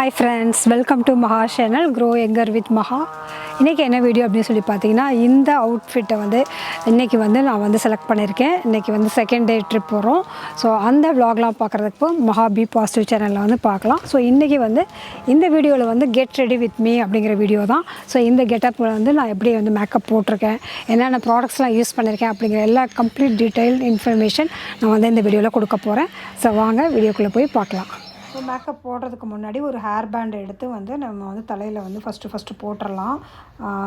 Hi friends, welcome to MAHA channel Grow Younger with MAHA. இன்றைக்கி என்ன video அப்படின்னு சொல்லி பார்த்தீங்கன்னா, இந்த அவுட்ஃபிட்டை இன்றைக்கி நான் செலக்ட் பண்ணியிருக்கேன். இன்றைக்கி செகண்ட் டே ட்ரிப் போகிறோம். ஸோ அந்த விலாக்லாம் பார்க்குறதுக்கு MAHA பி பாசிட்டிவ் சேனலில் பார்க்கலாம். ஸோ இன்றைக்கி இந்த வீடியோவில் கெட் ரெடி வித் மீ அப்படிங்கிற வீடியோ தான். ஸோ இந்த கெட்டப் நான் எப்படி மேக்கப் போட்டிருக்கேன், என்னென்ன ப்ராடக்ட்ஸ்லாம் யூஸ் பண்ணியிருக்கேன் அப்படிங்கிற எல்லா கம்ப்ளீட் டீட்டெயில் இன்ஃபர்மேஷன் நான் இந்த வீடியோவில் கொடுக்க போகிறேன். ஸோ வாங்க வீடியோக்குள்ளே போய் பார்க்கலாம். ஸோ மேக்கப் போடுறதுக்கு முன்னாடி ஒரு ஹேர் பேண்ட் எடுத்து நம்ம தலையில் ஃபஸ்ட்டு போட்டுடலாம்,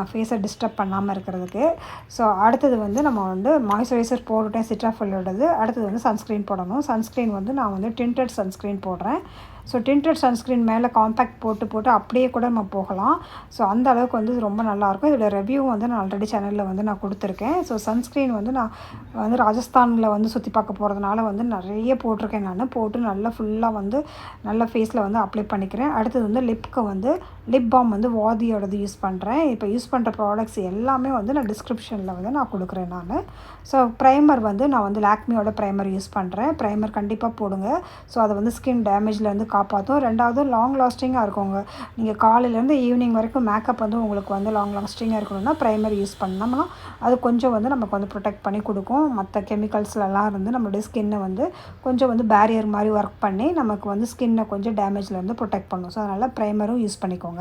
ஃபேஸை டிஸ்டர்ப் பண்ணாமல் இருக்கிறதுக்கு. ஸோ அடுத்தது நம்ம மாய்ஸ்சரைசர் போட்டுட்டேன், சிட்ராஃபில்லோடது. அடுத்தது சன்ஸ்க்ரீன் போடணும். சன்ஸ்க்ரீன் நான் டிண்டட் சன்ஸ்க்ரீன் போடுறேன். ஸோ டிண்டட் சன்ஸ்க்ரீன் மேலே காம்பேக்ட் போட்டு அப்படியே கூட நம்ம போகலாம். ஸோ அந்த அளவுக்கு ரொம்ப நல்லாயிருக்கும். இதோட ரிவ்யூ நான் ஆல்ரெடி சேனலில் நான் கொடுத்துருக்கேன். ஸோ சன்ஸ்க்ரீன் நான் ராஜஸ்தானில் சுற்றி பார்க்க போகிறதுனால நிறைய போட்டிருக்கேன். நான் போட்டு நல்லா ஃபுல்லாக நல்ல ஃபேஸில் அப்ளை பண்ணிக்கிறேன். அடுத்தது லிப்க்கு லிப் பாம் வாதியோடது யூஸ் பண்ணுறேன். இப்போ யூஸ் பண்ணுற ப்ராடக்ட்ஸ் எல்லாமே நான் டிஸ்கிரிப்ஷனில் நான் கொடுக்குறேன். ஸோ ப்ரைமர் நான் லாக்மியோட ப்ரைமர் யூஸ் பண்ணுறேன். ப்ரைமர் கண்டிப்பாக போடுங்க. ஸோ அதை ஸ்கின் டேமேஜ்லேருந்து காப்பாற்றும். ரெண்டாவது லாங் லாஸ்டிங்காக இருக்குங்க. நீங்கள் காலையிலேருந்து ஈவினிங் வரைக்கும் மேக்கப் உங்களுக்கு லாங் லாஸ்டிங்காக இருக்கணும்னா ப்ரைமர் யூஸ் பண்ணோம்னா அது கொஞ்சம் நமக்கு ப்ரொடெக்ட் பண்ணி கொடுக்கும். மற்ற கெமிக்கல்ஸ்லாம் நம்மளுடைய ஸ்கின்னை கொஞ்சம் பேரியர் மாதிரி ஒர்க் பண்ணி நமக்கு ஸ்கின்னை கொஞ்சம் டேமேஜ்லேருந்து ப்ரொடெக்ட் பண்ணும். ஸோ அதனால் ப்ரைமரும் யூஸ் பண்ணிக்கோங்க.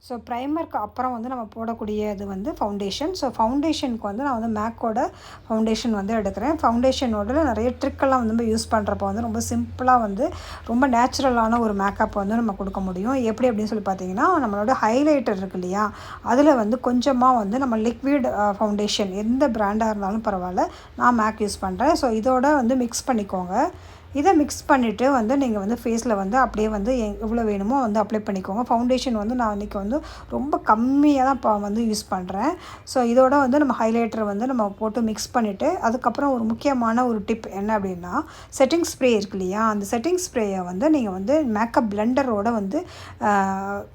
ஸோ ப்ரைமருக்கு அப்புறம் நம்ம போடக்கூடியது ஃபவுண்டேஷன். ஸோ ஃபவுண்டேஷனுக்கு நான் மேக்கோட ஃபவுண்டேஷன் எடுக்கிறேன். ஃபவுண்டேஷனோட நிறைய ட்ரிக்கெல்லாம் நம்ம யூஸ் பண்ணுறப்போ ரொம்ப சிம்பிளாக ரொம்ப நேச்சுரலான ஒரு மேக்கப் நம்ம கொடுக்க முடியும். எப்படி அப்படின்னு சொல்லி பார்த்தீங்கன்னா, நம்மளோட ஹைலைட்டர் இருக்கு இல்லையா, அதில் கொஞ்சமாக நம்ம லிக்விட் ஃபவுண்டேஷன் எந்த பிராண்டாக இருந்தாலும் பரவாயில்ல, நான் மேக் யூஸ் பண்ணுறேன். ஸோ இதோட மிக்ஸ் பண்ணிக்கோங்க. இதை மிக்ஸ் பண்ணிவிட்டு நீங்கள் ஃபேஸில் அப்படியே எவ்வளோ வேணுமோ அப்ளை பண்ணிக்கோங்க. ஃபவுண்டேஷன் நான் இன்றைக்கி ரொம்ப கம்மியாக தான் யூஸ் பண்ணுறேன். ஸோ இதோட நம்ம ஹைலைட்டர் நம்ம போட்டு மிக்ஸ் பண்ணிவிட்டு, அதுக்கப்புறம் ஒரு முக்கியமான ஒரு டிப் என்ன அப்படின்னா, செட்டிங் ஸ்ப்ரே இருக்கு இல்லையா, அந்த செட்டிங் ஸ்ப்ரேயை நீங்கள் மேக்கப் பிளெண்டரோட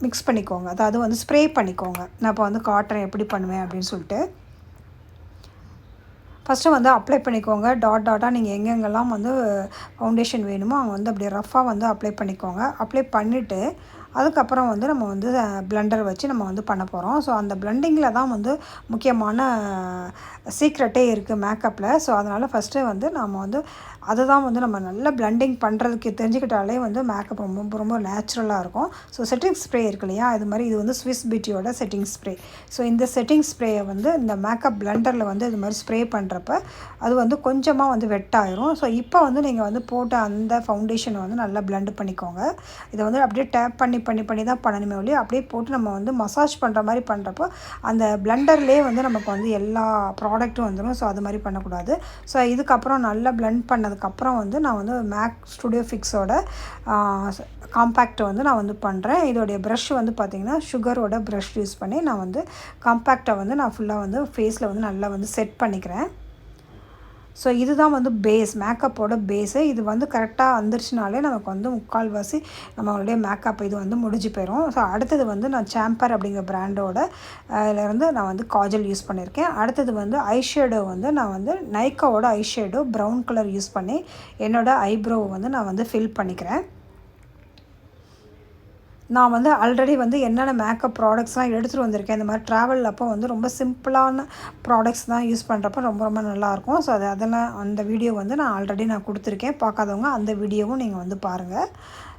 மிக்ஸ் பண்ணிக்கோங்க. அதாவது ஸ்ப்ரே பண்ணிக்கோங்க. நான் இப்போ காட்டுறேன் எப்படி பண்ணுவேன் அப்படின்னு சொல்லிட்டு. ஃபஸ்ட்டு அப்ளை பண்ணிக்கோங்க. டாட்டாக நீங்கள் எங்கெங்கெல்லாம் ஃபவுண்டேஷன் வேணுமோ அங்கே அப்படியே ரஃப்பாக அப்ளை பண்ணிக்கோங்க. அப்ளை பண்ணிவிட்டு அதுக்கப்புறம் நம்ம பிளெண்டர் வச்சு நம்ம பண்ண போகிறோம். ஸோ அந்த பிளெண்டிங்கில் தான் முக்கியமான சீக்ரெட்டே இருக்குது மேக்கப்பில். ஸோ அதனால் ஃபஸ்ட்டு நம்ம அதுதான் நம்ம நல்லா பிளெண்டிங் பண்ணுறதுக்கு தெரிஞ்சுக்கிட்டாலே மேக்கப் ரொம்ப நேச்சுரலாக இருக்கும். ஸோ செட்டிங் ஸ்ப்ரே இருக்கு இல்லையா, இது மாதிரி இது ஸ்விஸ் பியூட்டியோட செட்டிங் ஸ்ப்ரே. ஸோ இந்த செட்டிங் ஸ்ப்ரேயை இந்த மேக்கப் பிளெண்டரில் இது மாதிரி ஸ்ப்ரே பண்ணுறப்ப அது கொஞ்சமாக வெட்டாயிரும். ஸோ இப்போ நீங்கள் போட்ட அந்த ஃபவுண்டேஷனை நல்லா பிளெண்ட் பண்ணிக்கோங்க. இதை அப்படியே டேப் பண்ணி தான் பண்ணணுமே ஒழிய அப்படியே போட்டு நம்ம மசாஜ் பண்ணுற மாதிரி பண்ணுறப்போ அந்த பிளெண்டர்லேயே நமக்கு எல்லா ப்ராடக்ட்டும் வந்துடும். ஸோ அது மாதிரி பண்ணக்கூடாது. ஸோ இதுக்கப்புறம் நல்லா பிளெண்ட் பண்ணதுக்கப்புறம் நான் மேக் ஸ்டுடியோ ஃபிக்ஸோட காம்பேக்ட் நான் பண்ணுறேன். இதோடைய ப்ரஷ் பார்த்திங்கன்னா சுகரோட ப்ரஷ் யூஸ் பண்ணி நான் காம்பேக்டை நான் ஃபுல்லாக ஃபேஸில் நல்லா செட் பண்ணிக்கிறேன். ஸோ இதுதான் பேஸ், மேக்கப்போட பேஸு. இது கரெக்டாக வந்துருச்சுனாலே நமக்கு முக்கால்வாசி நம்மளுடைய மேக்கப் இது முடிஞ்சு போயிடும். ஸோ அடுத்தது நான் சாம்பர் அப்படிங்கிற பிராண்டோட இதிலேருந்து நான் காஜல் யூஸ் பண்ணியிருக்கேன். அடுத்தது ஐஷேடோ நான் நைக்காவோட ஐஷேடோ ப்ரௌன் கலர் யூஸ் பண்ணி என்னோடய ஐப்ரோவை நான் ஃபில் பண்ணிக்கிறேன். நான் ஆல்ரெடி என்னென்ன மேக்கப் ப்ராடக்ட்ஸ்லாம் எடுத்துகிட்டு வந்திருக்கேன். இந்த மாதிரி ட்ராவல் அப்போ ரொம்ப சிம்பிளான ப்ராடக்ட்ஸ் தான் யூஸ் பண்ணுறப்ப ரொம்ப நல்லாயிருக்கும். ஸோ அதெல்லாம் அந்த வீடியோ நான் ஆல்ரெடி கொடுத்துருக்கேன். பார்க்காதவங்க அந்த வீடியோவும் நீங்கள் பாருங்கள்.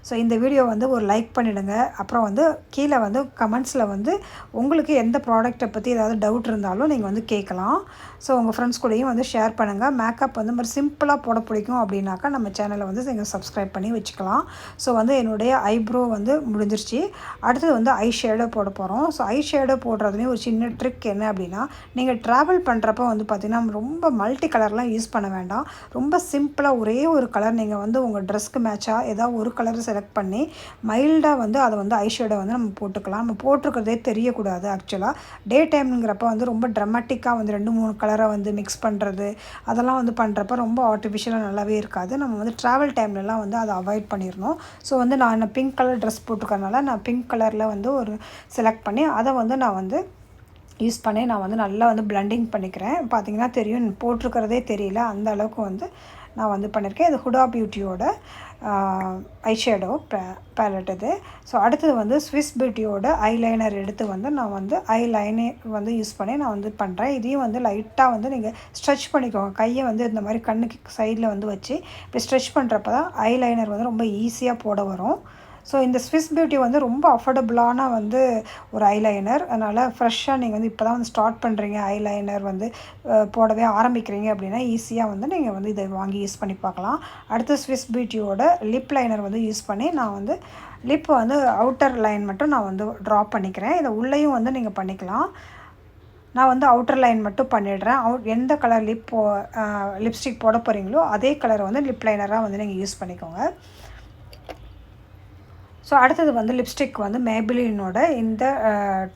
ஸோ இந்த வீடியோ ஒரு லைக் பண்ணிவிடுங்க. அப்புறம் கீழே கமெண்ட்ஸில் உங்களுக்கு எந்த ப்ராடக்ட்டை பற்றி ஏதாவது டவுட் இருந்தாலும் நீங்கள் கேட்கலாம். ஸோ உங்கள் ஃப்ரெண்ட்ஸ் கூடயும் ஷேர் பண்ணுங்கள். மேக்கப் மாதிரி சிம்பிளாக போட பிடிக்கும் அப்படின்னாக்கா நம்ம சேனலை நீங்கள் சப்ஸ்கிரைப் பண்ணி வச்சுக்கலாம். ஸோ என்னுடைய ஐப்ரோ முடிஞ்சிருச்சு. அடுத்தது ஐ ஷேடோ போட போகிறோம். ஸோ ஐ ஷேடோ போடுறதுலேயும் ஒரு சின்ன ட்ரிக் என்ன அப்படின்னா, நீங்கள் ட்ராவல் பண்ணுறப்போ பார்த்திங்கன்னா ரொம்ப மல்டி கலர்லாம் யூஸ் பண்ண வேண்டாம். ரொம்ப சிம்பிளாக ஒரே ஒரு கலர் நீங்கள் உங்கள் ட்ரெஸ்க்கு மேட்சாக ஏதாவது ஒரு கலர் செலக்ட் பண்ணி மைல்டாக அதை ஐஷேடோ நம்ம போட்டுக்கலாம். நம்ம போட்டிருக்கிறதே தெரியக்கூடாது. ஆக்சுவலாக டே டைம்ங்கிறப்ப ரொம்ப ட்ரமாட்டிக்காக 2-3 கலரை மிக்ஸ் பண்ணுறது அதெல்லாம் பண்ணுறப்ப ரொம்ப ஆர்டிஃபிஷியலாக நல்லாவே இருக்காது. நம்ம ட்ராவல் டைம்லலாம் அதை அவாய்ட் பண்ணிடணும். ஸோ நான் பிங்க் கலர் ட்ரெஸ் போட்டுக்கிறதுனால நான் பிங்க் கலரில் ஒரு செலக்ட் பண்ணி அதை நான் யூஸ் பண்ணி நான் நல்லா பிளெண்டிங் பண்ணிக்கிறேன். பார்த்திங்கன்னா தெரியும், போட்டிருக்கிறதே தெரியல, அந்த அளவுக்கு நான் பண்ணியிருக்கேன். இது ஹுடா பியூட்டியோட ஐஷேடோ பேலட் இது. ஸோ அடுத்தது வந்து ஸ்விஸ் பியூட்டியோட ஐலைனர் எடுத்து வந்து நான் வந்து ஐலைனர் வந்து யூஸ் பண்ணி நான் வந்து பண்ணுறேன். இதையும் வந்து லைட்டாக வந்து நீங்கள் ஸ்ட்ரெச் பண்ணிக்கோங்க. கையை வந்து இந்த மாதிரி கண்ணுக்கு சைடில் வந்து வச்சு இப்போ ஸ்ட்ரெச் பண்ணுறப்ப தான் ஐலைனர் வந்து ரொம்ப ஈஸியாக போட வரும். ஸோ இந்த ஸ்விஸ் பியூட்டி வந்து ரொம்ப அஃபோர்டபுளான வந்து ஒரு ஐலைனர். அதனால் ஃப்ரெஷ்ஷாக நீங்கள் வந்து இப்போ தான் வந்து ஸ்டார்ட் பண்ணுறீங்க, ஐலைனர் வந்து போடவே ஆரம்பிக்கிறீங்க அப்படின்னா ஈஸியாக வந்து நீங்கள் வந்து இதை வாங்கி யூஸ் பண்ணி பார்க்கலாம். அடுத்து ஸ்விஸ் பியூட்டியோட லிப் லைனர் வந்து யூஸ் பண்ணி நான் வந்து லிப் வந்து அவுட்டர் லைன் மட்டும் நான் வந்து ட்ரா பண்ணிக்கிறேன். இதை உள்ளேயும் வந்து நீங்கள் பண்ணிக்கலாம். நான் வந்து அவுட்டர் லைன் மட்டும் பண்ணிடுறேன். எந்த கலர் லிப்ஸ்டிக் போட போகிறீங்களோ அதே கலரை வந்து லிப் லைனராக வந்து நீங்கள் யூஸ் பண்ணிக்கோங்க. ஸோ அடுத்தது வந்து லிப்ஸ்டிக் வந்து மேபிலினோட இந்த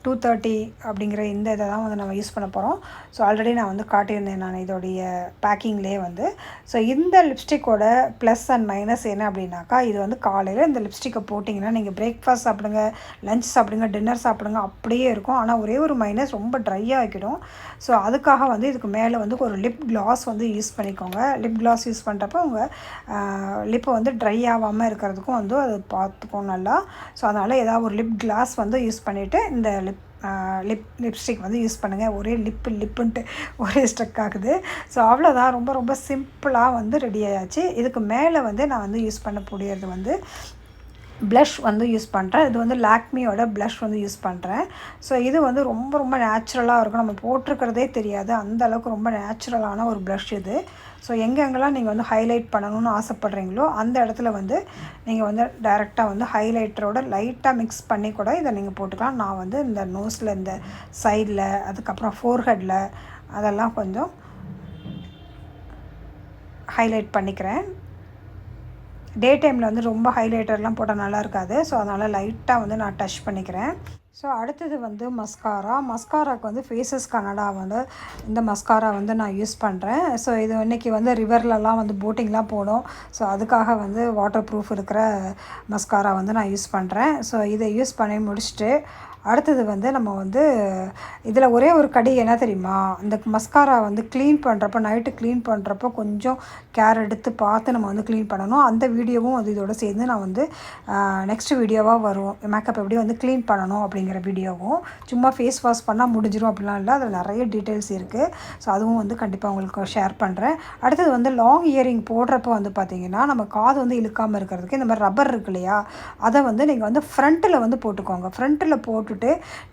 230 அப்படிங்கிற இந்த இதை தான் வந்து நம்ம யூஸ் பண்ண போகிறோம். ஸோ ஆல்ரெடி நான் வந்து காட்டியிருந்தேன் நான் இதோடைய பேக்கிங்லேயே வந்து. ஸோ இந்த லிப்ஸ்டிக்கோட ப்ளஸ் அண்ட் மைனஸ் என்ன அப்படின்னாக்கா, இது வந்து காலையில் இந்த லிப்ஸ்டிக்கை போட்டிங்கன்னா நீங்கள் பிரேக்ஃபாஸ்ட் சாப்பிடுங்க, லஞ்ச் சாப்பிடுங்க, டின்னர் சாப்பிடுங்க அப்படியே இருக்கும். ஆனால் ஒரே ஒரு மைனஸ் ரொம்ப ட்ரையாக ஆக்கிடும். ஸோ அதுக்காக வந்து இதுக்கு மேலே வந்து ஒரு லிப் கிளாஸ் வந்து யூஸ் பண்ணிக்கோங்க. லிப் கிளாஸ் யூஸ் பண்ணுறப்ப உங்கள் லிப்பை வந்து ட்ரை ஆகாமல் இருக்கிறதுக்கும் வந்து அது பார்த்துக்கோங்க நல்லா. ஸோ அதனால் ஏதாவது ஒரு லிப் கிளாஸ் வந்து யூஸ் பண்ணிவிட்டு இந்த லிப்ஸ்டிக் வந்து யூஸ் பண்ணுங்கள். ஒரே லிப்புன்ட்டு ஒரே ஸ்டக் ஆகுது. ஸோ அவ்வளோதான், ரொம்ப ரொம்ப சிம்பிளாக வந்து ரெடி ஆயாச்சு. இதுக்கு மேலே வந்து நான் வந்து யூஸ் பண்ணக்கூடியது வந்து ப்ளஷ் வந்து யூஸ் பண்ணுறேன். இது வந்து லாக்மியோட ப்ளஷ் வந்து யூஸ் பண்ணுறேன். ஸோ இது வந்து ரொம்ப ரொம்ப நேச்சுரலாக இருக்கும். நம்ம போட்டிருக்கிறதே தெரியாது, அந்த அளவுக்கு ரொம்ப நேச்சுரலான ஒரு ப்ளஷ் இது. ஸோ எங்கெங்கெல்லாம் நீங்கள் வந்து ஹைலைட் பண்ணணும்னு ஆசைப்பட்றீங்களோ அந்த இடத்துல வந்து நீங்கள் வந்து டைரெக்டாக வந்து ஹைலைட்டரோட லைட்டாக மிக்ஸ் பண்ணி கூட இதை நீங்கள் போட்டுக்கலாம். நான் வந்து இந்த நோஸில், இந்த சைடில், அதுக்கப்புறம் ஃபோர்ஹெட்டில் அதெல்லாம் கொஞ்சம் ஹைலைட் பண்ணிக்கிறேன். டே டைமில் வந்து ரொம்ப ஹைலைட்டர்லாம் போட்டால் நல்லா இருக்காது. ஸோ அதனால் லைட்டாக வந்து நான் டச் பண்ணிக்கிறேன். ஸோ அடுத்தது வந்து மஸ்காராக்கு வந்து ஃபேஸஸ் கனடா வந்து இந்த மஸ்காரா வந்து நான் யூஸ் பண்ணுறேன். ஸோ இது இன்றைக்கி வந்து ரிவர்லலாம் வந்து போட்டிங்லாம் போடும். ஸோ அதுக்காக வந்து வாட்டர் ப்ரூஃப் இருக்கிற மஸ்காரா வந்து நான் யூஸ் பண்ணுறேன். ஸோ இதை யூஸ் பண்ணி முடிச்சுட்டு அடுத்தது வந்து நம்ம வந்து இதில் ஒரே ஒரு கடி என்ன தெரியுமா, இந்த மஸ்காரா வந்து க்ளீன் பண்ணுறப்போ, நைட்டு க்ளீன் பண்ணுறப்போ கொஞ்சம் கேர் எடுத்து பார்த்து நம்ம வந்து க்ளீன் பண்ணணும். அந்த வீடியோவும் வந்து இதோட சேர்ந்து நான் வந்து நெக்ஸ்ட் வீடியோவாக வரும். மேக்கப் எப்படி வந்து க்ளீன் பண்ணணும் அப்படிங்கிற வீடியோவும். சும்மா ஃபேஸ் வாஷ் பண்ணால் முடிஞ்சிடும் அப்படிலாம் இல்லை, அதில் நிறைய டீட்டெயில்ஸ் இருக்குது. ஸோ அதுவும் வந்து கண்டிப்பாக உங்களுக்கு ஷேர் பண்ணுறேன். அடுத்தது வந்து லாங் இயரிங் போடுறப்போ வந்து பார்த்திங்கன்னா நம்ம காது வந்து இழுக்காமல் இருக்கிறதுக்கு இந்த மாதிரி ரப்பர் இருக்கு இல்லையா, அதை வந்து நீங்கள் வந்து ஃப்ரண்ட்டில் வந்து போட்டுக்கோங்க. ஃப்ரண்ட்டில் போட்டுட்டு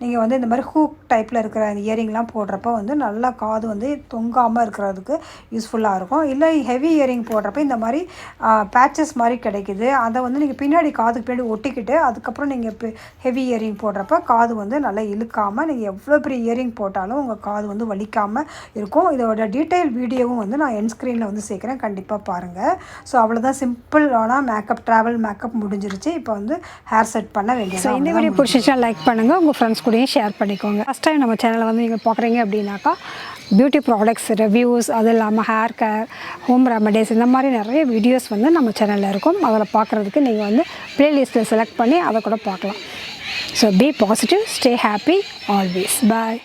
நீங்கள் வந்து இந்த மாதிரி ஹூக் டைப்பில் இருக்கிற இயரிங்லாம் போடுறப்போ வந்து நல்லா காது வந்து தொங்காமல் இருக்கிறதுக்கு யூஸ்ஃபுல்லாக இருக்கும். இல்லை ஹெவி இயரிங் போடுறப்ப இந்த மாதிரி பேச்சஸ் மாதிரி கிடைக்குது, அதை வந்து நீங்கள் பின்னாடி காதுக்கு பின்னாடி ஒட்டிக்கிட்டு அதுக்கப்புறம் நீங்கள் இப்போ ஹெவி இயரிங் போடுறப்ப காது வந்து நல்லா இழுக்காமல், நீங்கள் எவ்வளோ பெரிய இயரிங் போட்டாலும் உங்கள் காது வந்து வலிக்காமல் இருக்கும். இதோட டீட்டெயில் வீடியோவும் வந்து நான் என் ஸ்க்ரீனில் வந்து சேர்க்குறேன், கண்டிப்பாக பாருங்கள். ஸோ அவ்வளோதான், சிம்பிளான மேக்கப், ட்ராவல் மேக்கப் முடிஞ்சிருச்சு. இப்போ வந்து ஹேர் செட் பண்ண வேண்டியது. ஸோ இந்த வீடியோ பிடிச்சிச்சா லைக் பண்ணுங்கள், உங்கள் ஃப்ரெண்ட்ஸ் கூடயும் ஷேர் பண்ணிக்கோங்க. ஃபஸ்ட் டைம் நம்ம சேனலை வந்து நீங்கள் பார்க்குறீங்க அப்படின்னாக்கா பியூட்டி ப்ராடக்ட்ஸ் ரிவ்யூஸ், அது இல்லாமல் ஹேர் கேர், ஹோம் ரெமடிஸ், இந்த மாதிரி நிறைய வீடியோஸ் வந்து நம்ம சேனலில் இருக்கும். அதில் பார்க்குறதுக்கு நீங்கள் வந்து ப்ளேலிஸ்ட்டில் செலக்ட் பண்ணி அதை கூட பார்க்கலாம். So be positive, stay happy always. Bye.